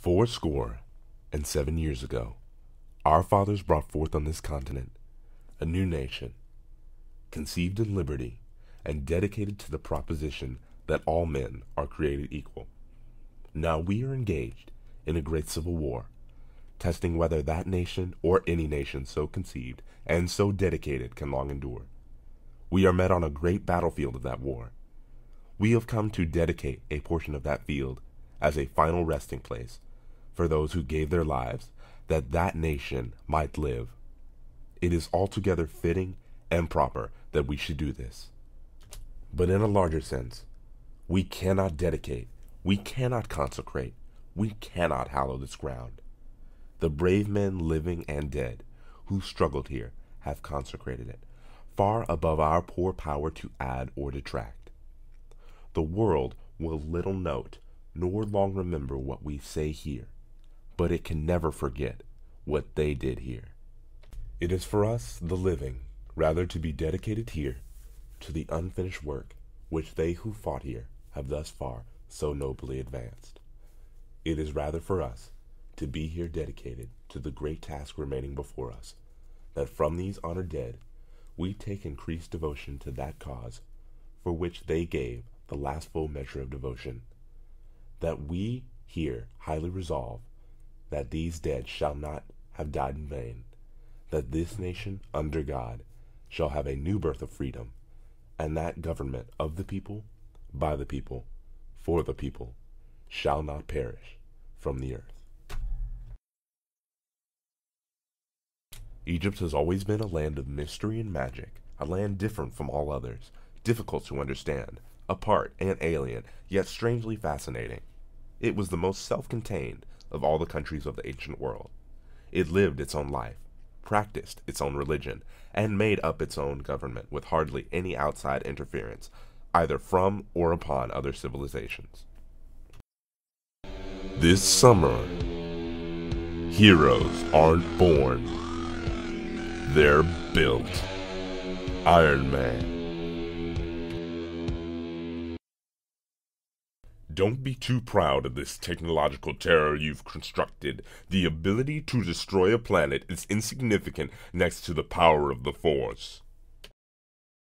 407 years ago, our fathers brought forth on this continent a new nation, conceived in liberty and dedicated to the proposition that all men are created equal. Now we are engaged in a great civil war, testing whether that nation or any nation so conceived and so dedicated can long endure. We are met on a great battlefield of that war. We have come to dedicate a portion of that field as a final resting place for those who gave their lives that that nation might live. It is altogether fitting and proper that we should do this. But in a larger sense, we cannot dedicate, we cannot consecrate, we cannot hallow this ground. The brave men living and dead who struggled here have consecrated it, far above our poor power to add or detract. The world will little note nor long remember what we say here, but it can never forget what they did here. It is for us, the living, rather to be dedicated here to the unfinished work which they who fought here have thus far so nobly advanced. It is rather for us to be here dedicated to the great task remaining before us, that from these honored dead we take increased devotion to that cause for which they gave the last full measure of devotion, that we here highly resolve that these dead shall not have died in vain, that this nation under God shall have a new birth of freedom, and that government of the people, by the people, for the people, shall not perish from the earth. Egypt has always been a land of mystery and magic, a land different from all others, difficult to understand, apart and alien, yet strangely fascinating. It was the most self-contained of all the countries of the ancient world. It lived its own life, practiced its own religion, and made up its own government with hardly any outside interference, either from or upon other civilizations. This summer, heroes aren't born, they're built. Iron Man. Don't be too proud of this technological terror you've constructed. The ability to destroy a planet is insignificant next to the power of the Force.